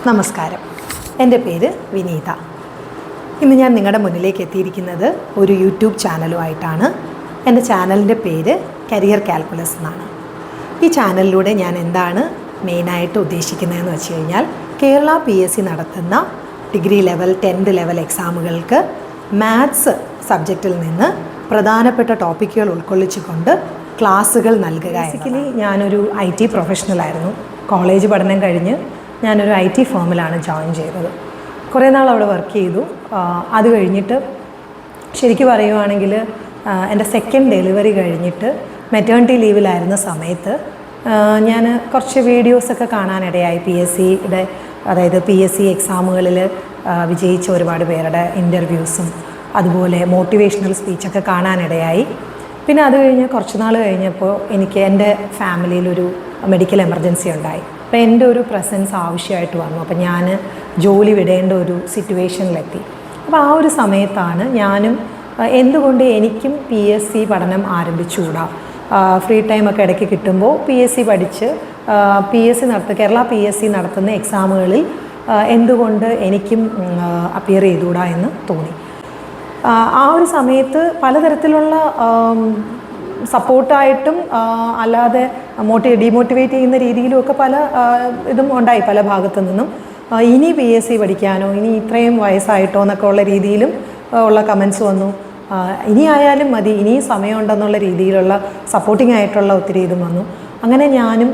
നമസ്കാരം, എൻ്റെ പേര് വിനീത. ഇന്ന് ഞാൻ നിങ്ങളുടെ മുന്നിലേക്ക് എത്തിയിരിക്കുന്നത് ഒരു യൂട്യൂബ് ചാനലുമായിട്ടാണ്. എൻ്റെ ചാനലിൻ്റെ പേര് കരിയർ കാൽക്കുലസ് എന്നാണ്. ഈ ചാനലിലൂടെ ഞാൻ എന്താണ് മെയിനായിട്ട് ഉദ്ദേശിക്കുന്നതെന്ന് വെച്ച് കഴിഞ്ഞാൽ, കേരള PSC നടത്തുന്ന ഡിഗ്രി ലെവൽ 10th ലെവൽ എക്സാമുകൾക്ക് മാത്സ് സബ്ജക്റ്റിൽ നിന്ന് പ്രധാനപ്പെട്ട ടോപ്പിക്കുകൾ ഉൾക്കൊള്ളിച്ചുകൊണ്ട് ക്ലാസ്സുകൾ നൽകുക. ബേസിക്കലി ഞാനൊരു IT പ്രൊഫഷണലായിരുന്നു. കോളേജ് പഠനം കഴിഞ്ഞ് ഞാനൊരു IT ഫേമിലാണ് ജോയിൻ ചെയ്തത്. കുറേ നാൾ അവിടെ വർക്ക് ചെയ്തു. അത് കഴിഞ്ഞിട്ട് ശരിക്കും പറയുവാണെങ്കിൽ എൻ്റെ സെക്കൻഡ് ഡെലിവറി കഴിഞ്ഞിട്ട് മെറ്റേണിറ്റി ലീവിലായിരുന്ന സമയത്ത് ഞാൻ കുറച്ച് വീഡിയോസൊക്കെ കാണാനിടയായി. PSCയുടെ അതായത് PSC എക്സാമുകളിൽ വിജയിച്ച ഒരുപാട് പേരുടെ ഇൻ്റർവ്യൂസും അതുപോലെ മോട്ടിവേഷണൽ സ്പീച്ചൊക്കെ കാണാനിടയായി. പിന്നെ അത് കഴിഞ്ഞ് കുറച്ച് നാൾ കഴിഞ്ഞപ്പോൾ എനിക്ക് എൻ്റെ ഫാമിലിയിലൊരു മെഡിക്കൽ എമർജൻസി ഉണ്ടായി. അപ്പോൾ എൻ്റെ ഒരു പ്രസൻസ് ആവശ്യമായിട്ട് വന്നു. അപ്പോൾ ഞാൻ ജോലി വിടേണ്ട ഒരു സിറ്റുവേഷനിലെത്തി. അപ്പോൾ ആ ഒരു സമയത്താണ് ഞാനും എന്തുകൊണ്ട് എനിക്കും PSC പഠനം ആരംഭിച്ചുകൂടാ, ഫ്രീ ടൈമൊക്കെ ഇടയ്ക്ക് കിട്ടുമ്പോൾ PSC പഠിച്ച് കേരള PSC നടത്തുന്ന എക്സാമുകളിൽ എന്തുകൊണ്ട് എനിക്കും അപ്പിയർ ചെയ്തുകൂടാ എന്ന് തോന്നി. ആ ഒരു സമയത്ത് പലതരത്തിലുള്ള സപ്പോർട്ടായിട്ടും അല്ലാതെ ഡീമോട്ടിവേറ്റ് ചെയ്യുന്ന രീതിയിലുമൊക്കെ പല ഇതും ഉണ്ടായി പല ഭാഗത്തു നിന്നും. ഇനി PSC പഠിക്കാനോ, ഇനി ഇത്രയും വയസ്സായിട്ടോ എന്നൊക്കെ ഉള്ള രീതിയിലും ഉള്ള കമൻസ് വന്നു. ഇനി ആയാലും മതി, ഇനിയും സമയമുണ്ടെന്നുള്ള രീതിയിലുള്ള സപ്പോർട്ടിംഗ് ആയിട്ടുള്ള ഒത്തിരി ഇതും വന്നു. അങ്ങനെ ഞാനും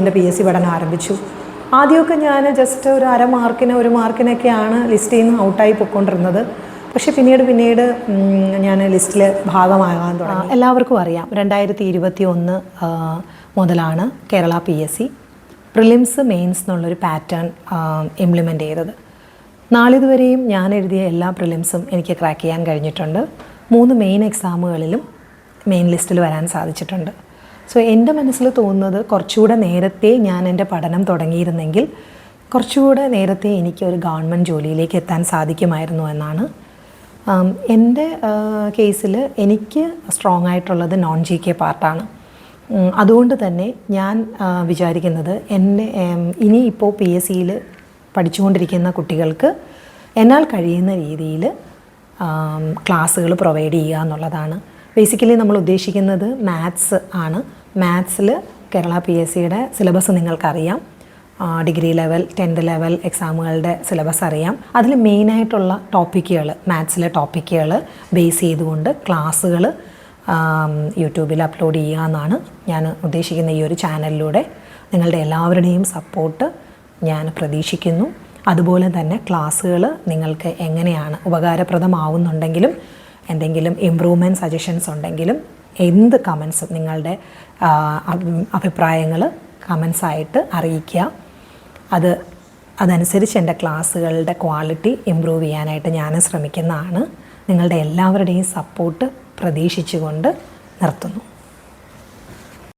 എൻ്റെ PSC പഠനം ആരംഭിച്ചു. ആദ്യമൊക്കെ ഞാൻ ജസ്റ്റ് ഒരു ഒരു മാർക്കിനൊക്കെയാണ് ലിസ്റ്റിൽ നിന്ന് ഔട്ടായി പോയിക്കൊണ്ടിരുന്നത്. പക്ഷേ പിന്നീട് ഞാൻ ലിസ്റ്റിൽ ഭാഗമാകാൻ തുടങ്ങി. എല്ലാവർക്കും അറിയാം, 2021 മുതലാണ് കേരള PSC പ്രിലിംസ് മെയിൻസ് എന്നുള്ളൊരു പാറ്റേൺ ഇംപ്ലിമെൻ്റ് ചെയ്തത്. നാളിതുവരെയും ഞാൻ എഴുതിയ എല്ലാ പ്രിലിംസും എനിക്ക് ക്രാക്ക് ചെയ്യാൻ കഴിഞ്ഞിട്ടുണ്ട്. 3 മെയിൻ എക്സാമുകളിലും മെയിൻ ലിസ്റ്റിൽ വരാൻ സാധിച്ചിട്ടുണ്ട്. സോ എൻ്റെ മനസ്സിൽ തോന്നുന്നത്, കുറച്ചുകൂടെ നേരത്തെ ഞാൻ എൻ്റെ പഠനം തുടങ്ങിയിരുന്നെങ്കിൽ കുറച്ചുകൂടെ നേരത്തെ എനിക്ക് ഒരു ഗവൺമെൻറ് ജോലിയിലേക്ക് എത്താൻ സാധിക്കുമായിരുന്നു എന്നാണ്. എൻ്റെ കേസിൽ എനിക്ക് സ്ട്രോങ് ആയിട്ടുള്ളത് നോൺ GK പാർട്ടാണ്. അതുകൊണ്ട് തന്നെ ഞാൻ വിചാരിക്കുന്നത് ഇനി ഇപ്പോൾ PSCയിൽ പഠിച്ചുകൊണ്ടിരിക്കുന്ന കുട്ടികൾക്ക് എന്നാൽ കഴിയുന്ന രീതിയിൽ ക്ലാസ്സുകൾ പ്രൊവൈഡ് ചെയ്യുക എന്നുള്ളതാണ്. ബേസിക്കലി നമ്മൾ ഉദ്ദേശിക്കുന്നത് മാത്സ് ആണ്. മാത്സിൽ കേരള PSCയുടെ സിലബസ് നിങ്ങൾക്കറിയാം. ഡിഗ്രി ലെവൽ 10th ലെവൽ എക്സാമുകളുടെ സിലബസ് അറിയാം. അതിൽ മെയിനായിട്ടുള്ള ടോപ്പിക്കുകൾ, മാത്സിലെ ടോപ്പിക്കുകൾ ബേസ് ചെയ്തുകൊണ്ട് ക്ലാസ്സുകൾ യൂട്യൂബിൽ അപ്ലോഡ് ചെയ്യുക എന്നാണ് ഞാൻ ഉദ്ദേശിക്കുന്ന ഈ ഒരു ചാനലിലൂടെ. നിങ്ങളുടെ എല്ലാവരുടെയും സപ്പോർട്ട് ഞാൻ പ്രതീക്ഷിക്കുന്നു. അതുപോലെ തന്നെ ക്ലാസ്സുകൾ നിങ്ങൾക്ക് എങ്ങനെയാണ് ഉപകാരപ്രദമാവുന്നുണ്ടെങ്കിലും, എന്തെങ്കിലും ഇമ്പ്രൂവ്മെൻറ്റ് സജഷൻസ് ഉണ്ടെങ്കിലും, എന്ത് കമൻസും നിങ്ങളുടെ അഭിപ്രായങ്ങൾ കമൻസായിട്ട് അറിയിക്കുക. അതനുസരിച്ച് എൻ്റെ ക്ലാസ്സുകളുടെ ക്വാളിറ്റി ഇമ്പ്രൂവ് ചെയ്യാനായിട്ട് ഞാൻ ശ്രമിക്കുന്നതാണ്. നിങ്ങളുടെ എല്ലാവരുടെയും സപ്പോർട്ട് പ്രതീക്ഷിച്ചുകൊണ്ട് നിർത്തുന്നു.